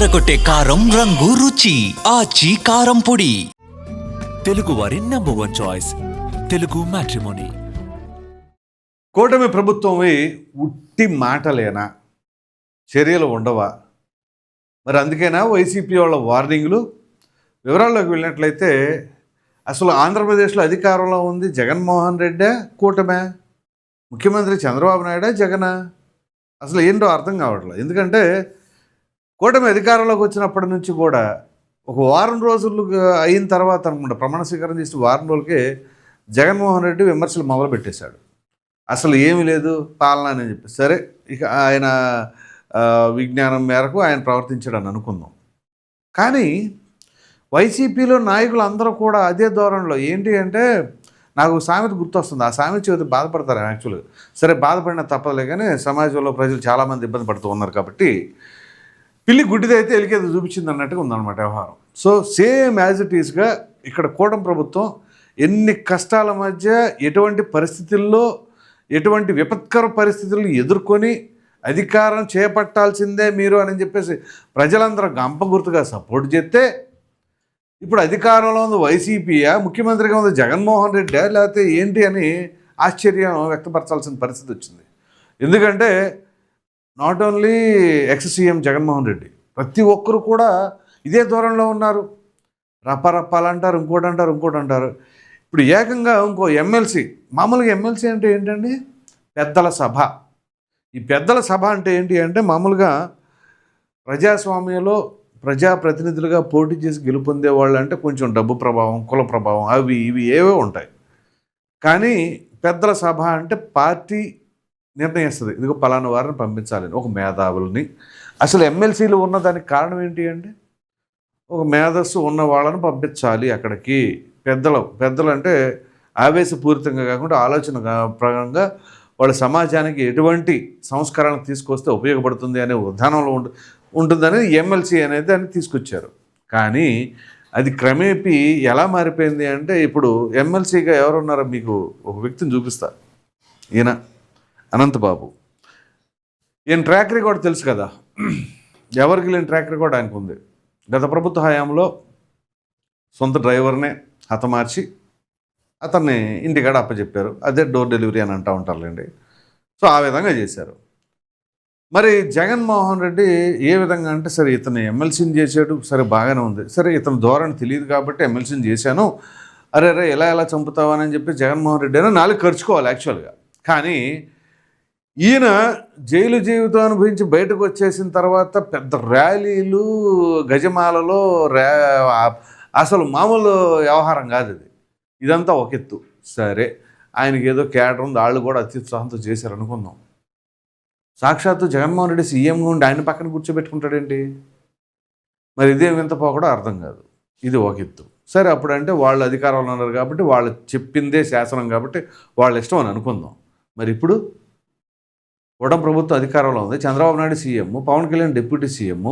అదరకొట్టే కారం రంగు రుచి ఆచి కారం పొడి. తెలుగు వారి నంబర్ 1 చాయిస్ తెలుగు మ్యాట్రిమోనీ. కూటమి ప్రభుత్వమే ఉట్టి మాటలేనా, చర్యలు ఉండవా? మరి అందుకేనా వైసీపీ వాళ్ళ వార్నింగ్లు? వివరాల్లోకి వెళ్ళినట్లయితే అసలు ఆంధ్రప్రదేశ్లో అధికారంలో ఉంది జగన్మోహన్ రెడ్డే, కూటమే? ముఖ్యమంత్రి చంద్రబాబు నాయుడే, జగనా? అసలు ఏంటో అర్థం కావట్లేదు. ఎందుకంటే కూటమి అధికారంలోకి వచ్చినప్పటి నుంచి కూడా ఒక వారం రోజులు అయిన తర్వాత అనుకుంటా, ప్రమాణ స్వీకారం చేసి వారం రోజులకే జగన్మోహన్ రెడ్డి విమర్శలు మొదలుపెట్టేశాడు. అసలు ఏమీ లేదు పాలన అని చెప్పి. సరే, ఇక ఆయన విజ్ఞానం మేరకు ఆయన ప్రవర్తించాడని అనుకుందాం. కానీ వైసీపీలో నాయకులు అందరూ కూడా అదే ధోరణిలో. ఏంటి అంటే, నాకు సామెత గుర్తొస్తుంది. ఆ సామెత చెబితే బాధపడతారు యాక్చువల్గా. సరే, బాధపడిన తప్పలే, కానీ సమాజంలో ప్రజలు చాలామంది ఇబ్బంది పడుతూ ఉన్నారు కాబట్టి పిల్లి గుడ్డిదైతే ఎలికేది చూపించింది అన్నట్టుగా ఉందన్నమాట వ్యవహారం. సో సేమ్ యాజ్ ఇట్ ఈస్గా ఇక్కడ కూటమి ప్రభుత్వం ఎన్ని కష్టాల మధ్య, ఎటువంటి పరిస్థితుల్లో, ఎటువంటి విపత్కర పరిస్థితులను ఎదుర్కొని అధికారం చేపట్టాల్సిందే మీరు అని చెప్పేసి ప్రజలందరూ గంప గుర్తుగా సపోర్ట్ చేస్తే, ఇప్పుడు అధికారంలో ఉంది వైసీపీయా, ముఖ్యమంత్రిగా ఉంది జగన్మోహన్ రెడ్డి, లేకపోతే ఏంటి అని ఆశ్చర్యం వ్యక్తపరచాల్సిన పరిస్థితి వచ్చింది. ఎందుకంటే not only ex CM Jaganmohan Reddy, ప్రతి ఒక్కరు కూడా ఇదే ధోరణిలో ఉన్నారు. రప్పాలంటారు, ఇంకోటి అంటారు. ఇప్పుడు ఏకంగా ఇంకో ఎమ్మెల్సీ, మామూలుగా ఎమ్మెల్సీ అంటే ఏంటండి, పెద్దల సభ. ఈ పెద్దల సభ అంటే ఏంటి అంటే, మామూలుగా ప్రజాస్వామ్యంలో ప్రజాప్రతినిధులుగా పోటీ చేసి గెలుపొందే వాళ్ళు అంటే కొంచెం డబ్బు ప్రభావం, కుల ప్రభావం, అవి ఇవి ఏవో ఉంటాయి. కానీ పెద్దల సభ అంటే పార్టీ నిర్ణయిస్తుంది, ఇదిగో పలానా వారిని పంపించాలని, ఒక మేధావుల్ని. అసలు ఎమ్మెల్సీలు ఉన్నదానికి కారణం ఏంటి అంటే, ఒక మేధస్సు ఉన్న వాళ్ళని పంపించాలి అక్కడికి. పెద్దలు అంటే ఆవేశపూరితంగా కాకుండా ఆలోచన ప్రకారంగా వాళ్ళ సమాజానికి ఎటువంటి సంస్కరణ తీసుకొస్తే ఉపయోగపడుతుంది అనే విధానంలో ఉంటుందని ఎమ్మెల్సీ అనేది దాన్ని తీసుకొచ్చారు. కానీ అది క్రమేపీ ఎలా మారిపోయింది అంటే, ఇప్పుడు ఎమ్మెల్సీగా ఎవరున్నారో మీకు ఒక వ్యక్తిని చూపిస్తారు. ఈయన అనంతబాబు. ఈయన ట్రాక్ రికార్డ్ తెలుసు కదా, ఎవరికి లేని ట్రాక్ రికార్డ్ ఆయనకు ఉంది. గత ప్రభుత్వ హయాంలో సొంత డ్రైవర్నే హతమార్చి అతన్ని ఇంటికాడ అప్పచెప్పారు. అదే డోర్ డెలివరీ అని అంటూ ఉంటారులేండి. సో ఆ విధంగా చేశారు. మరి జగన్మోహన్ రెడ్డి ఏ విధంగా అంటే, సరే ఇతను ఎమ్మెల్సీని చేశాడు, సరే బాగానే ఉంది, సరే ఇతను ధోరణి తెలియదు కాబట్టి ఎమ్మెల్సీని చేశాను, అరే ఎలా చంపుతావని చెప్పి జగన్మోహన్ రెడ్డి అయినా 4 ఖర్చుకోవాలి యాక్చువల్గా. కానీ ఈయన జైలు జీవితం అనుభవించి బయటకు వచ్చేసిన తర్వాత పెద్ద ర్యాలీలు, గజమాలలో అసలు మామూలు వ్యవహారం కాదు ఇది. ఇదంతా ఒక ఎత్తు. సరే, ఆయనకి ఏదో కేడర్ ఉంది, వాళ్ళు కూడా అత్యుత్సాహంతో చేశారు అనుకుందాం. సాక్షాత్తు జగన్మోహన్ రెడ్డి సీఎంగా ఉండి ఆయన పక్కన కూర్చోబెట్టుకుంటాడేంటి? మరి ఇదే వింత కూడా అర్థం కాదు. ఇది ఒక ఎత్తు. సరే, అప్పుడంటే వాళ్ళు అధికారంలో ఉన్నారు కాబట్టి వాళ్ళు చెప్పిందే శాసనం కాబట్టి వాళ్ళ ఇష్టం అని అనుకుందాం. మరి ఇప్పుడు కూటమి ప్రభుత్వం అధికారంలో ఉంది, Chandrababu Naidu CM, Pawan Kalyan deputy CM.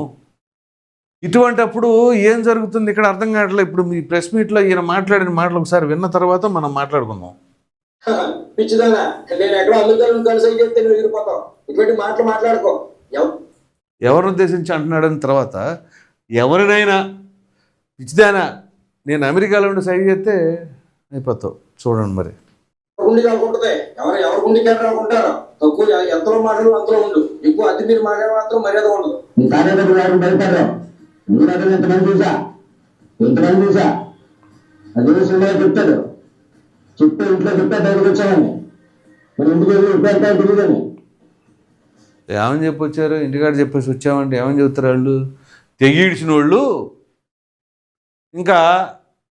ఇటువంటప్పుడు ఏం జరుగుతుంది ఇక్కడ అర్థం కావట్లేదు. ఇప్పుడు మీ ప్రెస్ మీట్లో ఈయన మాట్లాడిన మాటలు ఒకసారి విన్న తర్వాత మనం మాట్లాడుకుందాం. ఎవరిని ఉద్దేశించి అంటున్నాడని తర్వాత, ఎవరినైనా పిచ్చిదానా నేను అమెరికాలో ఉండి సైడ్ చేస్తే అయిపోతావు. చూడండి మరి ఎంతలో మాటలు అంతలో ఉండు, ఎక్కువ అతి మీరు మాట్లాడే మాత్రం మర్యాద ఉండదు. ఎంతమంది చూసా అదే చెప్తాడు, చెప్తే ఇంట్లో చెప్తే బయటకు వచ్చామని, మరి ఇంటికి తెలియదని ఏమని చెప్పొచ్చారు, ఇంటికాడ చెప్పేసి వచ్చామంటే ఏమని చెబుతారు వాళ్ళు? తెగిడిచిన వాళ్ళు ఇంకా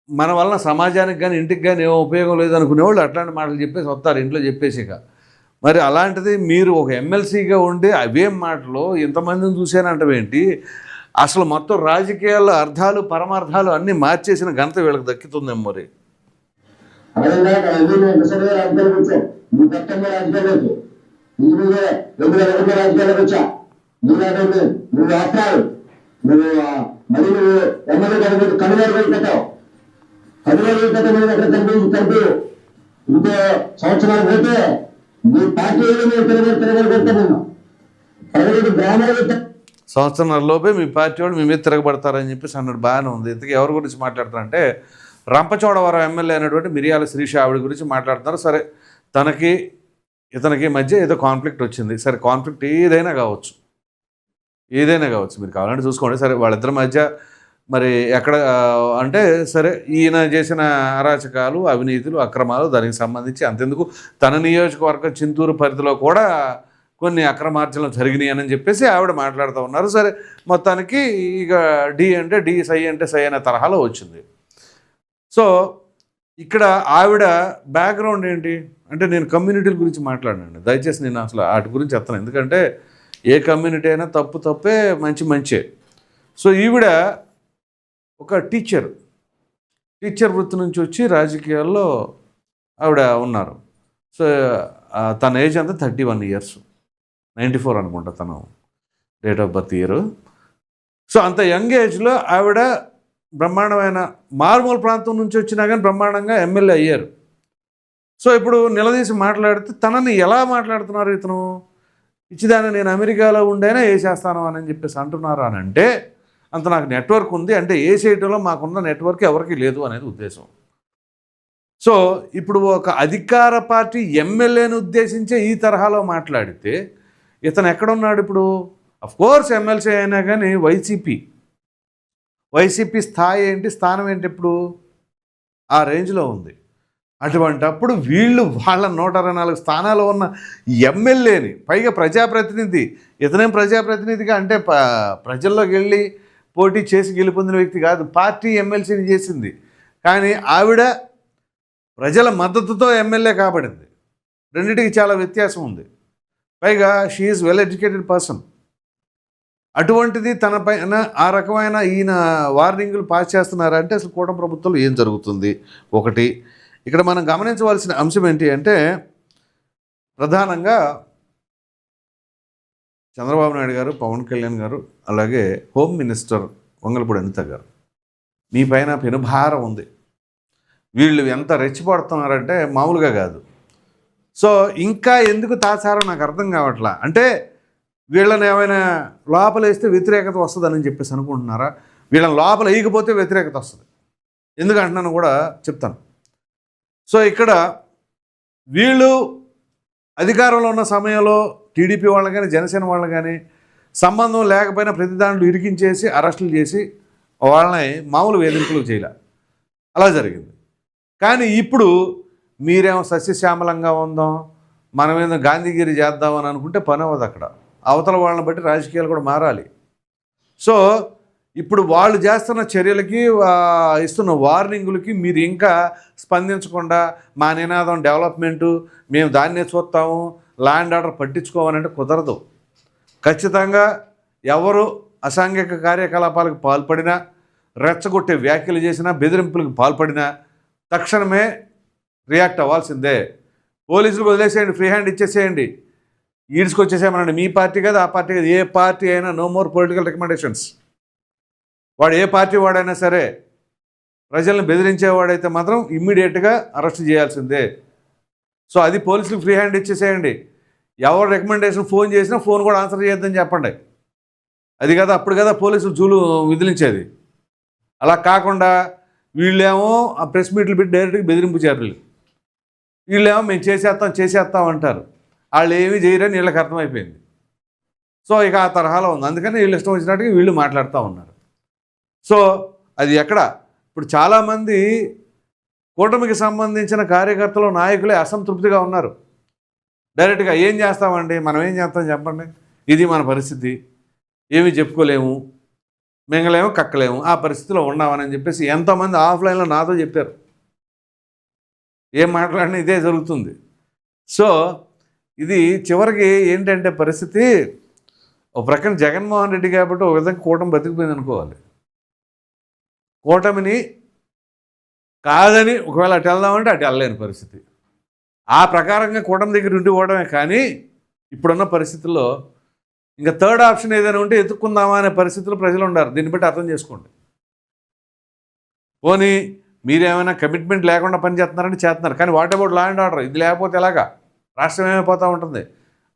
మన వలన సమాజానికి కానీ ఇంటికి కానీ ఏమో ఉపయోగం లేదనుకునేవాళ్ళు అట్లాంటి మాటలు చెప్పేసి వస్తారు ఇంట్లో చెప్పేసి. మరి అలాంటిది మీరు ఒక ఎమ్మెల్సీగా ఉండి అవేం మాటలు ఇంతమందిని చూసానంటవేంటి? అసలు మొత్తం రాజకీయాల అర్థాలు పరమార్థాలు అన్నీ మార్చేసిన ఘనత వీళ్ళకి దక్కుతుందేమో. మరి ఇంకో సంవత్సరాలు పోతే మీ పార్టీ తిరగబెడతాను. సంవత్సరంలోపే మీ పార్టీ వాళ్ళు మీ మీద తిరగబడతారని చెప్పేసి అన్నాడు. బాగానే ఉంది. ఇంతకీ ఎవరి గురించి మాట్లాడుతారంటే రంపచోడవరం ఎమ్మెల్యే అయినటువంటి మిరియాల శిరీష ఆవిడ గురించి మాట్లాడుతున్నారు. సరే, ఇతనికి మధ్య ఏదో కాన్ఫ్లిక్ట్ వచ్చింది. సరే, కాన్ఫ్లిక్ట్ ఏదైనా కావచ్చు మీరు కావాలంటే చూసుకోండి. సరే, వాళ్ళిద్దరి మధ్య మరి ఎక్కడ అంటే సరే, ఈయన చేసిన అరాచకాలు, అవినీతులు, అక్రమాలు దానికి సంబంధించి అంతెందుకు తన నియోజకవర్గం చింతూరు పరిధిలో కూడా కొన్ని అక్రమార్జనలు జరిగినాయని చెప్పేసి ఆవిడ మాట్లాడుతూ ఉన్నారు. సరే, మొత్తానికి ఇక డి అంటే డి, సై అంటే సై అనే తరహాలో వచ్చింది. సో ఇక్కడ ఆవిడ బ్యాక్గ్రౌండ్ ఏంటి అంటే, నేను కమ్యూనిటీల గురించి మాట్లాడినండి. దయచేసి నేను అసలు వాటి గురించి చెప్తాను, ఎందుకంటే ఏ కమ్యూనిటీ అయినా తప్పే, మంచే. సో ఈవిడ ఒక టీచర్ వృత్తి నుంచి వచ్చి రాజకీయాల్లో ఆవిడ ఉన్నారు. సో తన ఏజ్ అంతా 31 years, 94 అనుకుంటా తను date of birth year. So అంత యంగ్ ఏజ్లో ఆవిడ బ్రహ్మాండమైన మారుమూల ప్రాంతం నుంచి వచ్చినా కానీ బ్రహ్మాండంగా ఎమ్మెల్యే అయ్యారు. సో ఇప్పుడు నిలదీసి మాట్లాడితే తనని ఎలా మాట్లాడుతున్నారు, ఇతను ఇచ్చిదాన్ని నేను అమెరికాలో ఉండేనా వేసేస్తాను అని చెప్పేసి అంటున్నారు అని అంటే, అంత నాకు నెట్వర్క్ ఉంది అంటే వేసేయటంలో మాకున్న నెట్వర్క్ ఎవరికి లేదు అనేది ఉద్దేశం. సో ఇప్పుడు ఒక అధికార పార్టీ ఎమ్మెల్యేని ఉద్దేశించే ఈ తరహాలో మాట్లాడితే ఇతను ఎక్కడున్నాడు ఇప్పుడు? అఫ్కోర్స్ ఎమ్మెల్సీ అయినా కానీ వైసీపీ స్థాయి ఏంటి, స్థానం ఏంటి, ఇప్పుడు ఆ రేంజ్లో ఉంది. అటువంటప్పుడు వీళ్ళు వాళ్ళ 124 స్థానాలు ఉన్న ఎమ్మెల్యేని, పైగా ప్రజాప్రతినిధి, ఇతనేం ప్రజాప్రతినిధిగా అంటే ప్రజల్లోకి వెళ్ళి పోటీ చేసి గెలుపొందిన వ్యక్తి కాదు, పార్టీ ఎమ్మెల్సీని చేసింది. కానీ ఆవిడ ప్రజల మద్దతుతో ఎమ్మెల్యే కాబడింది. రెండింటికి చాలా వ్యత్యాసం ఉంది. పైగా she is well educated person. అటువంటిది తన పైన ఆ రకమైన ఈయన వార్నింగులు పాస్ చేస్తున్నారంటే అసలు కూటమి ప్రభుత్వంలో ఏం జరుగుతుంది? ఒకటి ఇక్కడ మనం గమనించవలసిన అంశం ఏంటి అంటే, ప్రధానంగా చంద్రబాబు నాయుడు గారు, పవన్ కళ్యాణ్ గారు, అలాగే హోమ్ మినిస్టర్ వంగలపూడి అనిత గారు, మీ పైన పెనుభారం ఉంది. వీళ్ళు ఎంత రెచ్చిపడుతున్నారంటే మామూలుగా కాదు. సో ఇంకా ఎందుకు తాచారో నాకు అర్థం కావట్లా. అంటే వీళ్ళని ఏమైనా లోపలేస్తే వ్యతిరేకత వస్తుందని చెప్పేసి అనుకుంటున్నారా? వీళ్ళని లోపల వేయకపోతే వ్యతిరేకత వస్తుంది. ఎందుకంటున్నాను కూడా చెప్తాను. సో ఇక్కడ వీళ్ళు అధికారంలో ఉన్న సమయంలో టీడీపీ వాళ్ళు కానీ జనసేన వాళ్ళు కానీ సంబంధం లేకపోయినా ప్రతి దాంట్లో ఇరికించేసి అరెస్టులు చేసి వాళ్ళని మామూలు వేధింపులు చేయలే, అలా జరిగింది. కానీ ఇప్పుడు మీరేమో సస్యశ్యామలంగా ఉందాం, మనమేదో గాంధీగిరి చేద్దామని అనుకుంటే పని అవ్వదు. అక్కడ అవతల వాళ్ళని బట్టి రాజకీయాలు కూడా మారాలి. సో ఇప్పుడు వాళ్ళు చేస్తున్న చర్యలకి, ఇస్తున్న వార్నింగులకి మీరు ఇంకా స్పందించకుండా మా నినాదం డెవలప్మెంటు, మేము దాన్నే చూస్తాము, ల్యాండ్ ఆర్డర్ పట్టించుకోవాలంటే కుదరదు. ఖచ్చితంగా ఎవరు అసాంఘిక కార్యకలాపాలకు పాల్పడినా, రెచ్చగొట్టే వ్యాఖ్యలు చేసినా, బెదిరింపులకు పాల్పడినా తక్షణమే రియాక్ట్ అవ్వాల్సిందే. పోలీసులకు వదిలేసేయండి, ఫ్రీ హ్యాండ్ ఇచ్చేసేయండి, ఈడ్చుకొచ్చేసేయమనండి. మీ పార్టీ కాదు, ఆ పార్టీ కాదు, ఏ పార్టీ అయినా నో మోర్ పొలిటికల్ రికమెండేషన్స్. వాడు ఏ పార్టీ వాడైనా సరే ప్రజలను బెదిరించేవాడైతే మాత్రం ఇమ్మీడియట్గా అరెస్ట్ చేయాల్సిందే. సో అది పోలీసులకు ఫ్రీ హ్యాండ్ ఇచ్చేసేయండి. ఎవరు రికమెండేషన్ ఫోన్ చేసినా ఫోన్ కూడా ఆన్సర్ చేయొద్దని చెప్పండి. అది కదా అప్పుడు కదా పోలీసులు జూలు విదిలించేది. అలా కాకుండా వీళ్ళేమో ఆ ప్రెస్ మీట్లు పెట్టి డైరెక్ట్గా బెదిరింపు చర్యలు, వీళ్ళేమో మేము చేసేస్తాం అంటారు. వాళ్ళు ఏమీ చేయరని వీళ్ళకి అర్థమైపోయింది. సో ఇక ఆ తరహాలో ఉంది. అందుకని వీళ్ళు ఇష్టం వచ్చినట్టుగా వీళ్ళు మాట్లాడుతూ ఉన్నారు. సో అది ఎక్కడ ఇప్పుడు చాలామంది కూటమికి సంబంధించిన కార్యకర్తలు, నాయకులే అసంతృప్తిగా ఉన్నారు. డైరెక్ట్గా ఏం చేస్తామండి, మనం ఏం చేస్తాం చెప్పండి, ఇది మన పరిస్థితి, ఏమీ చెప్పుకోలేము, మింగలేము, కక్కలేము, ఆ పరిస్థితిలో ఉన్నామని చెప్పేసి ఎంతోమంది ఆఫ్లైన్లో నాతో చెప్పారు. ఏం మాట్లాడినా ఇదే జరుగుతుంది. సో ఇది చివరికి ఏంటంటే పరిస్థితి, ఒక ప్రక్కన జగన్మోహన్ రెడ్డి కాబట్టి ఒక విధంగా కూటమి బతికిపోయింది అనుకోవాలి. కూటమిని కాదని ఒకవేళ అటు వెళ్దామంటే అటు వెళ్ళలేని పరిస్థితి. ఆ ప్రకారంగా కూటమి దగ్గర ఉండిపోవడమే. కానీ ఇప్పుడున్న పరిస్థితుల్లో ఇంకా థర్డ్ ఆప్షన్ ఏదైనా ఉంటే ఎత్తుక్కుందామా అనే పరిస్థితుల్లో ప్రజలు ఉన్నారు. దీన్ని బట్టి అర్థం చేసుకోండి. పోనీ మీరేమైనా కమిట్మెంట్ లేకుండా పనిచేస్తున్నారంటే చేస్తున్నారు, కానీ what about law and order? ఇది లేకపోతే ఎలాగా? రాష్ట్రం ఏమైపోతూ ఉంటుంది.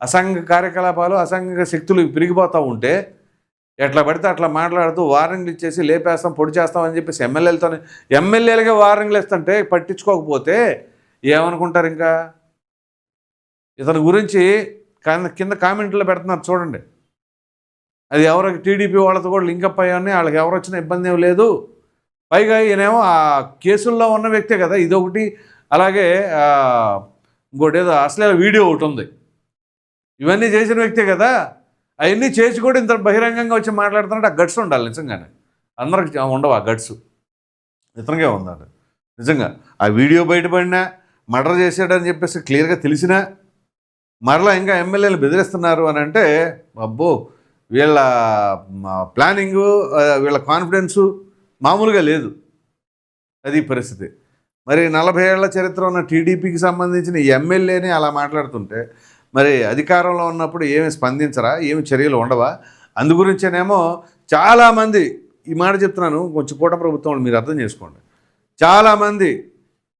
అసాంఘిక కార్యకలాపాలు, అసాంఘిక శక్తులు పెరిగిపోతూ ఉంటే ఎట్లా పడితే అట్లా మాట్లాడుతూ వార్నింగ్లు ఇచ్చేసి లేపేస్తాం పొడి చేస్తామని చెప్పేసి ఎమ్మెల్యేలుగా వార్నింగ్లు ఇస్తుంటే పట్టించుకోకపోతే ఏమనుకుంటారు ఇంకా? ఇతని గురించి కింద కామెంట్లో పెడుతున్నారు చూడండి. అది ఎవరికి టీడీపీ వాళ్ళతో కూడా లింకప్ అయ్యాన్ని, వాళ్ళకి ఎవరు వచ్చినా ఇబ్బంది ఏం లేదు. పైగా ఈయనేమో ఆ కేసుల్లో ఉన్న వ్యక్తే కదా ఇదొకటి. అలాగే ఇంకోటి ఏదో అసలే వీడియో ఒకటి ఉంది. ఇవన్నీ చేసిన వ్యక్తే కదా. అవన్నీ చేసి కూడా ఇంత బహిరంగంగా వచ్చి మాట్లాడుతున్నట్టు ఆ గట్స్ ఉండాలి నిజంగానే. అందరికి ఉండవు ఆ గట్స్. ఇతనికే ఉందండి నిజంగా. ఆ వీడియో బయటపడినా మర్డర్ చేశాడని చెప్పేసి క్లియర్గా తెలిసినా మరలా ఇంకా ఎమ్మెల్యేలు బెదిరిస్తున్నారు అని అంటే అబ్బో, వీళ్ళ ప్లానింగు, వీళ్ళ కాన్ఫిడెన్సు మామూలుగా లేదు. అది పరిస్థితి. మరి 40 ఏళ్ల చరిత్ర ఉన్న టీడీపీకి సంబంధించిన ఎమ్మెల్యేని అలా మాట్లాడుతుంటే మరి అధికారంలో ఉన్నప్పుడు ఏమి స్పందించరా? ఏమి చర్యలు ఉండవా? అందుగురించేనేమో చాలామంది ఈ మాట చెప్తున్నాను, కొంచెం కూటమి ప్రభుత్వం మీరు అర్థం చేసుకోండి. చాలామంది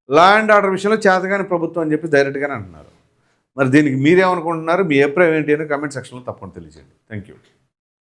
లా అండ్ ఆర్డర్ విషయంలో చేతగాని ప్రభుత్వం అని చెప్పి డైరెక్ట్గానే అంటున్నారు. మరి దీనికి మీరేమనుకుంటున్నారు? మీ అభిప్రాయం ఏంటి అని కామెంట్ సెక్షన్లో తప్పకుండా తెలియజేయండి. Thank you.